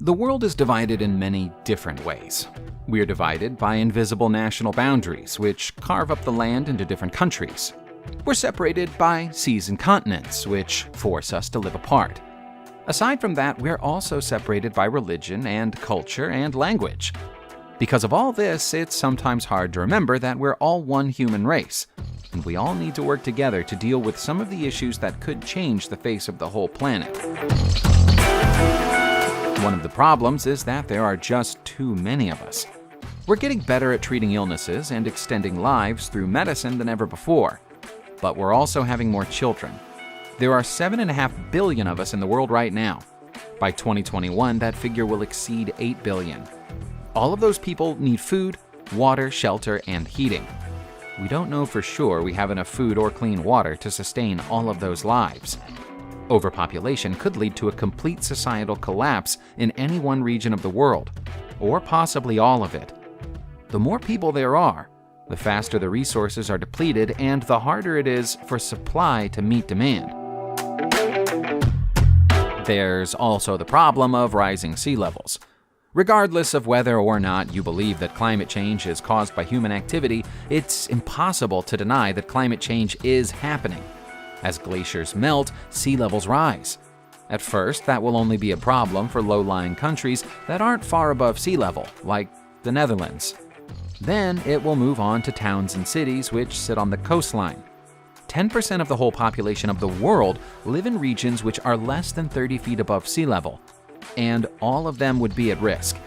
The world is divided in many different ways. We are divided by invisible national boundaries, which carve up the land into different countries. We're separated by seas and continents, which force us to live apart. Aside from that, we're also separated by religion and culture and language. Because of all this, it's sometimes hard to remember that we're all one human race, and we all need to work together to deal with some of the issues that could change the face of the whole planet. One of the problems is that there are just too many of us. We're getting better at treating illnesses and extending lives through medicine than ever before, but we're also having more children. There are 7.5 billion of us in the world right now. By 2021, that figure will exceed 8 billion. All of those people need food, water, shelter, and heating. We don't know for sure we have enough food or clean water to sustain all of those lives. Overpopulation could lead to a complete societal collapse in any one region of the world, or possibly all of it. The more people there are, the faster the resources are depleted and the harder it is for supply to meet demand. There's also the problem of rising sea levels. Regardless of whether or not you believe that climate change is caused by human activity, it's impossible to deny that climate change is happening. As glaciers melt, sea levels rise. At first, that will only be a problem for low-lying countries that aren't far above sea level, like the Netherlands. Then it will move on to towns and cities which sit on the coastline. 10% of the whole population of the world live in regions which are less than 30 feet above sea level, and all of them would be at risk.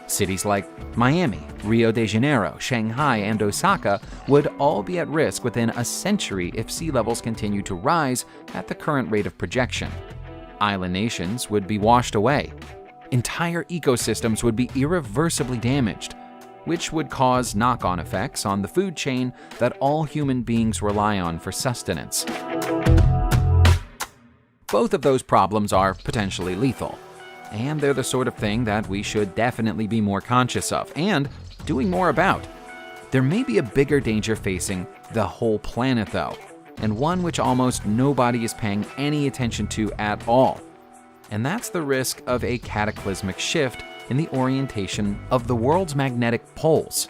Cities like Miami, Rio de Janeiro, Shanghai, and Osaka would all be at risk within a century if sea levels continue to rise at the current rate of projection. Island nations would be washed away. Entire ecosystems would be irreversibly damaged, which would cause knock-on effects on the food chain that all human beings rely on for sustenance. Both of those problems are potentially lethal, and they're the sort of thing that we should definitely be more conscious of and doing more about. There may be a bigger danger facing the whole planet, though, and one which almost nobody is paying any attention to at all. And that's the risk of a cataclysmic shift in the orientation of the world's magnetic poles.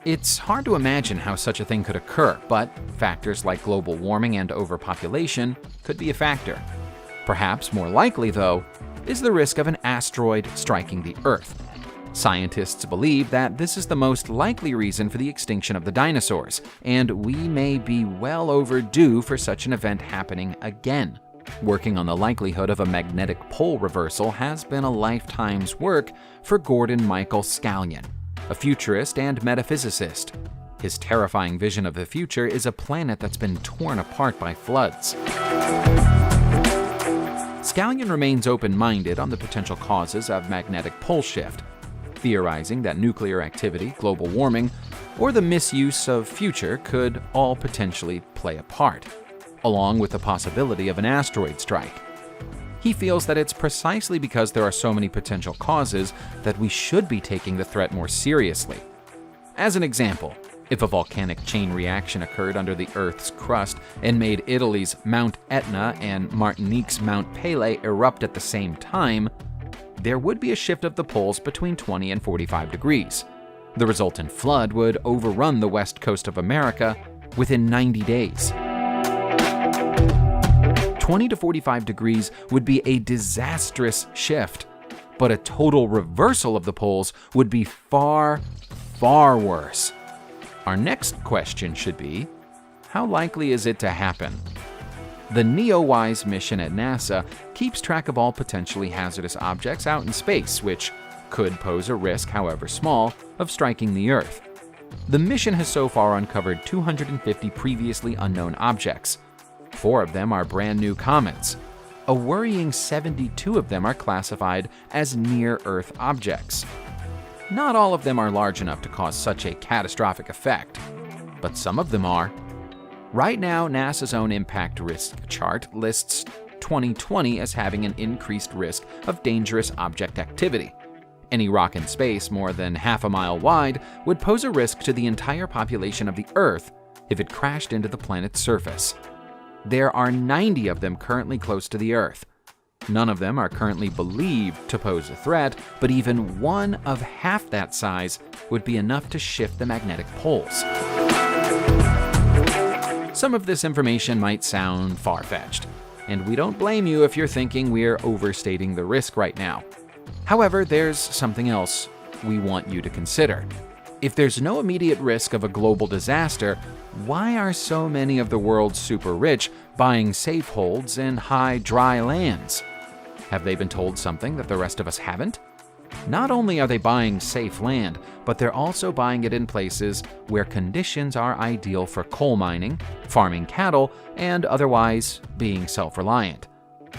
It's hard to imagine how such a thing could occur, but factors like global warming and overpopulation could be a factor. Perhaps more likely, though, is the risk of an asteroid striking the Earth. Scientists believe that this is the most likely reason for the extinction of the dinosaurs, and we may be well overdue for such an event happening again. Working on the likelihood of a magnetic pole reversal has been a lifetime's work for Gordon Michael Scaglion, a futurist and metaphysicist. His terrifying vision of the future is a planet that's been torn apart by floods. Scaglion remains open-minded on the potential causes of magnetic pole shift, theorizing that nuclear activity, global warming, or the misuse of future could all potentially play a part, along with the possibility of an asteroid strike. He feels that it's precisely because there are so many potential causes that we should be taking the threat more seriously. As an example, if a volcanic chain reaction occurred under the Earth's crust and made Italy's Mount Etna and Martinique's Mount Pelée erupt at the same time, there would be a shift of the poles between 20 and 45 degrees. The resultant flood would overrun the west coast of America within 90 days. 20 to 45 degrees would be a disastrous shift, but a total reversal of the poles would be far, far worse. Our next question should be, how likely is it to happen? The NEOWISE mission at NASA keeps track of all potentially hazardous objects out in space, which could pose a risk, however small, of striking the Earth. The mission has so far uncovered 250 previously unknown objects. 4 of them are brand new comets. A worrying 72 of them are classified as near-Earth objects. Not all of them are large enough to cause such a catastrophic effect, but some of them are. Right now, NASA's own impact risk chart lists 2020 as having an increased risk of dangerous object activity. Any rock in space more than half a mile wide would pose a risk to the entire population of the Earth if it crashed into the planet's surface. There are 90 of them currently close to the Earth. None of them are currently believed to pose a threat, but even one of half that size would be enough to shift the magnetic poles. Some of this information might sound far-fetched, and we don't blame you if you're thinking we're overstating the risk right now. However, there's something else we want you to consider. If there's no immediate risk of a global disaster, why are so many of the world's super rich buying safe holds in high, dry lands? Have they been told something that the rest of us haven't? Not only are they buying safe land, but they're also buying it in places where conditions are ideal for coal mining, farming cattle, and otherwise being self-reliant.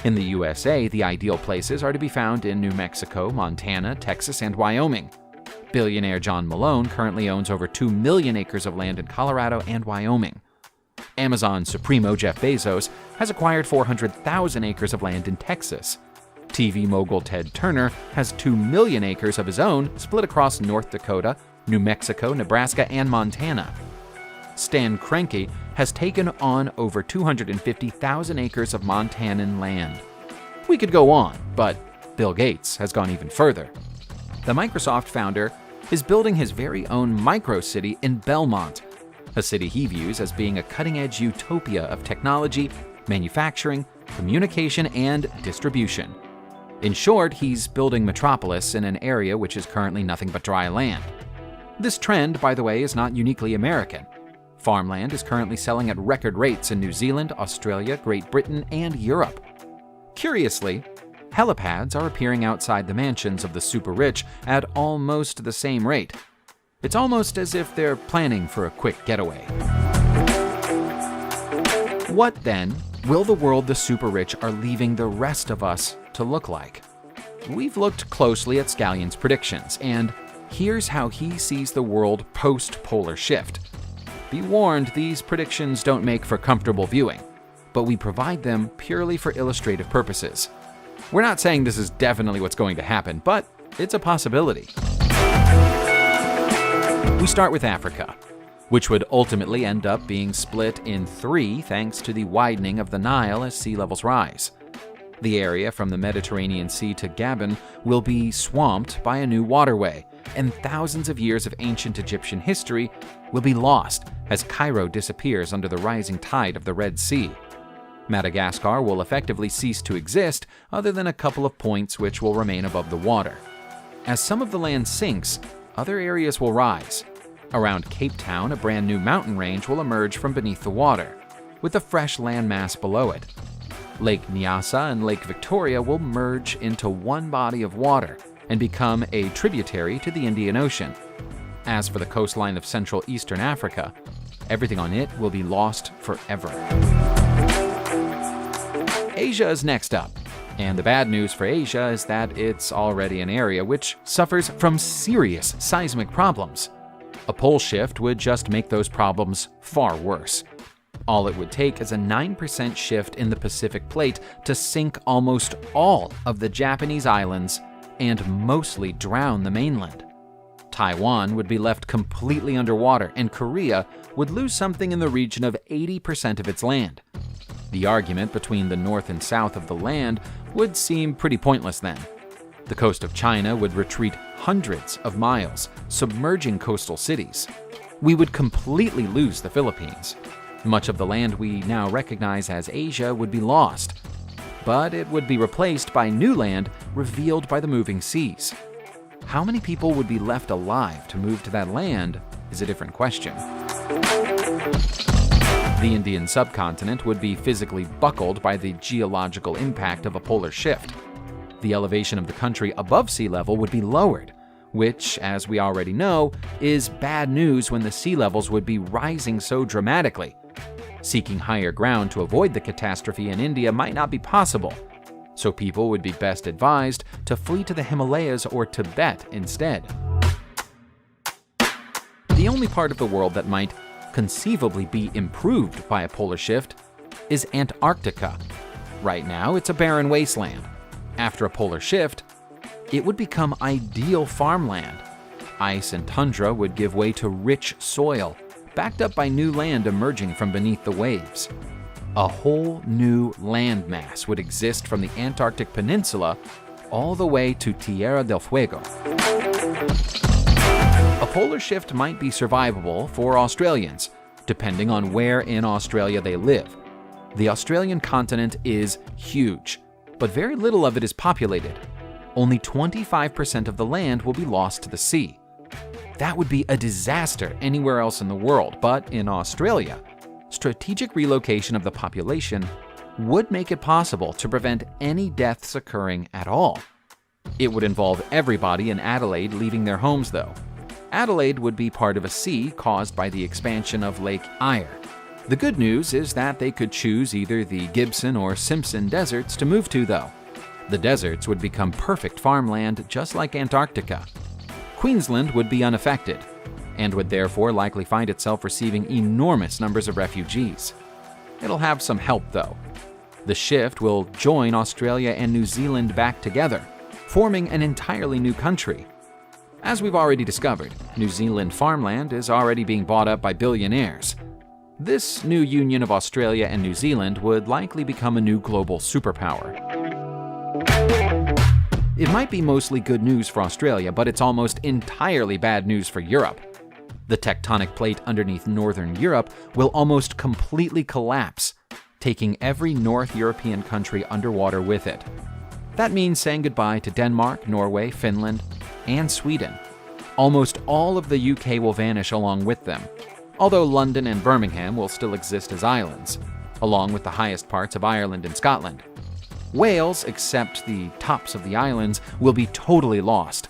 In the USA, the ideal places are to be found in New Mexico, Montana, Texas, and Wyoming. Billionaire John Malone currently owns over 2 million acres of land in Colorado and Wyoming. Amazon supremo Jeff Bezos has acquired 400,000 acres of land in Texas. TV mogul Ted Turner has 2 million acres of his own split across North Dakota, New Mexico, Nebraska, and Montana. Stan Kroenke has taken on over 250,000 acres of Montanan land. We could go on, but Bill Gates has gone even further. The Microsoft founder is building his very own micro-city in Belmont, a city he views as being a cutting-edge utopia of technology, manufacturing, communication, and distribution. In short, he's building Metropolis in an area which is currently nothing but dry land. This trend, by the way, is not uniquely American. Farmland is currently selling at record rates in New Zealand, Australia, Great Britain, and Europe. Curiously, helipads are appearing outside the mansions of the super rich at almost the same rate. It's almost as if they're planning for a quick getaway. What, then, will the world the super rich are leaving the rest of us to look like? We've looked closely at Scallion's predictions, and here's how he sees the world post-polar shift. Be warned, these predictions don't make for comfortable viewing, but we provide them purely for illustrative purposes. We're not saying this is definitely what's going to happen, but it's a possibility. We start with Africa, which would ultimately end up being split in 3 thanks to the widening of the Nile as sea levels rise. The area from the Mediterranean Sea to Gabon will be swamped by a new waterway, and thousands of years of ancient Egyptian history will be lost as Cairo disappears under the rising tide of the Red Sea. Madagascar will effectively cease to exist, other than a couple of points which will remain above the water. As some of the land sinks, other areas will rise. Around Cape Town, a brand new mountain range will emerge from beneath the water, with a fresh landmass below it. Lake Nyasa and Lake Victoria will merge into one body of water and become a tributary to the Indian Ocean. As for the coastline of Central Eastern Africa, everything on it will be lost forever. Asia is next up, and the bad news for Asia is that it's already an area which suffers from serious seismic problems. A pole shift would just make those problems far worse. All it would take is a 9% shift in the Pacific Plate to sink almost all of the Japanese islands and mostly drown the mainland. Taiwan would be left completely underwater, and Korea would lose something in the region of 80% of its land. The argument between the north and south of the land would seem pretty pointless then. The coast of China would retreat hundreds of miles, submerging coastal cities. We would completely lose the Philippines. Much of the land we now recognize as Asia would be lost, but it would be replaced by new land revealed by the moving seas. How many people would be left alive to move to that land is a different question. The Indian subcontinent would be physically buckled by the geological impact of a polar shift. The elevation of the country above sea level would be lowered, which, as we already know, is bad news when the sea levels would be rising so dramatically. Seeking higher ground to avoid the catastrophe in India might not be possible, so people would be best advised to flee to the Himalayas or Tibet instead. The only part of the world that might conceivably be improved by a polar shift is Antarctica. Right now, it's a barren wasteland. After a polar shift, it would become ideal farmland. Ice and tundra would give way to rich soil, backed up by new land emerging from beneath the waves. A whole new landmass would exist from the Antarctic Peninsula all the way to Tierra del Fuego. A polar shift might be survivable for Australians, depending on where in Australia they live. The Australian continent is huge, but very little of it is populated. Only 25% of the land will be lost to the sea. That would be a disaster anywhere else in the world, but in Australia, strategic relocation of the population would make it possible to prevent any deaths occurring at all. It would involve everybody in Adelaide leaving their homes, though. Adelaide would be part of a sea caused by the expansion of Lake Eyre. The good news is that they could choose either the Gibson or Simpson deserts to move to, though. The deserts would become perfect farmland just like Antarctica. Queensland would be unaffected, and would therefore likely find itself receiving enormous numbers of refugees. It'll have some help, though. The shift will join Australia and New Zealand back together, forming an entirely new country. As we've already discovered, New Zealand farmland is already being bought up by billionaires. This new union of Australia and New Zealand would likely become a new global superpower. It might be mostly good news for Australia, but it's almost entirely bad news for Europe. The tectonic plate underneath northern Europe will almost completely collapse, taking every North European country underwater with it. That means saying goodbye to Denmark, Norway, Finland, and Sweden. Almost all of the UK will vanish along with them, although London and Birmingham will still exist as islands, along with the highest parts of Ireland and Scotland. Wales, except the tops of the islands, will be totally lost.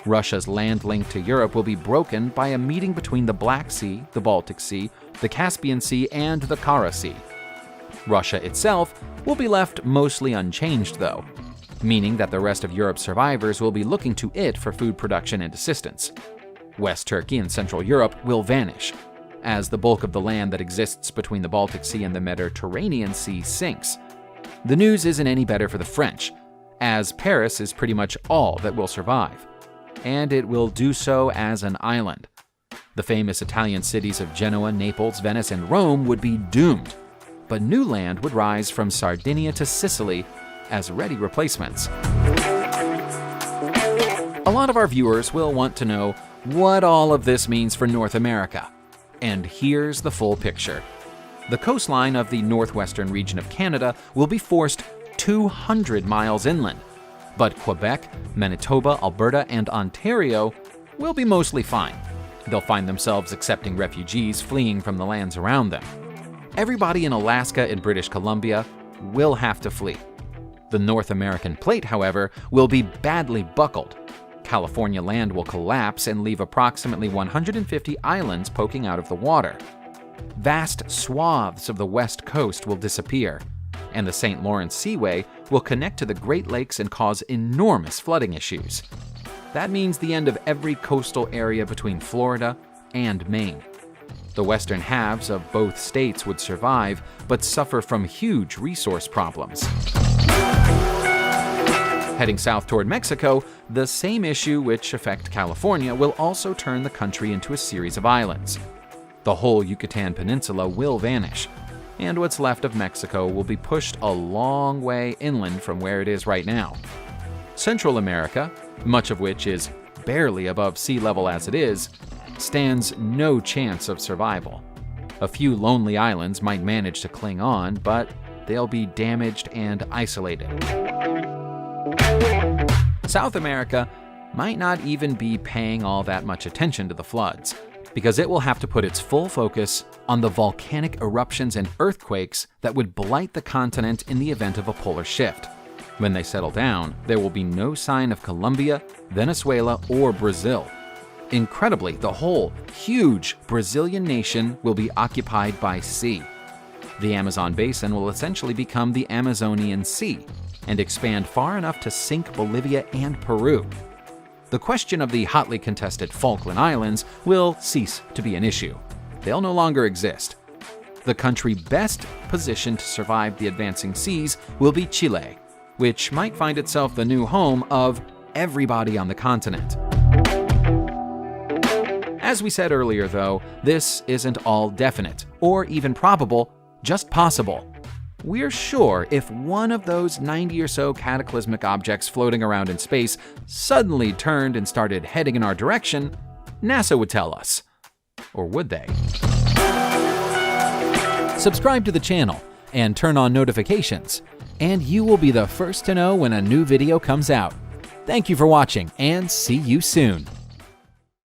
Russia's land link to Europe will be broken by a meeting between the Black Sea, the Baltic Sea, the Caspian Sea, and the Kara Sea. Russia itself will be left mostly unchanged, though, meaning that the rest of Europe's survivors will be looking to it for food production and assistance. West Turkey and Central Europe will vanish, as the bulk of the land that exists between the Baltic Sea and the Mediterranean Sea sinks. The news isn't any better for the French, as Paris is pretty much all that will survive, and it will do so as an island. The famous Italian cities of Genoa, Naples, Venice, and Rome would be doomed, but new land would rise from Sardinia to Sicily as ready replacements. A lot of our viewers will want to know what all of this means for North America, and here's the full picture. The coastline of the northwestern region of Canada will be forced 200 miles inland, but Quebec, Manitoba, Alberta, and Ontario will be mostly fine. They'll find themselves accepting refugees fleeing from the lands around them. Everybody in Alaska and British Columbia will have to flee. The North American plate, however, will be badly buckled. California land will collapse and leave approximately 150 islands poking out of the water. Vast swaths of the west coast will disappear, and the St. Lawrence Seaway will connect to the Great Lakes and cause enormous flooding issues. That means the end of every coastal area between Florida and Maine. The western halves of both states would survive, but suffer from huge resource problems. Heading south toward Mexico, the same issue which affect California will also turn the country into a series of islands. The whole Yucatan Peninsula will vanish, and what's left of Mexico will be pushed a long way inland from where it is right now. Central America, much of which is barely above sea level as it is, stands no chance of survival. A few lonely islands might manage to cling on, but they'll be damaged and isolated. South America might not even be paying all that much attention to the floods, because it will have to put its full focus on the volcanic eruptions and earthquakes that would blight the continent in the event of a polar shift. When they settle down, there will be no sign of Colombia, Venezuela, or Brazil. Incredibly, the whole huge Brazilian nation will be occupied by sea. The Amazon basin will essentially become the Amazonian Sea and expand far enough to sink Bolivia and Peru. The question of the hotly contested Falkland Islands will cease to be an issue. They'll no longer exist. The country best positioned to survive the advancing seas will be Chile, which might find itself the new home of everybody on the continent. As we said earlier, though, this isn't all definite or even probable. just possible. We're sure if one of those 90 or so cataclysmic objects floating around in space suddenly turned and started heading in our direction, NASA would tell us. Or would they? Subscribe to the channel and turn on notifications, and you will be the first to know when a new video comes out. Thank you for watching, and see you soon.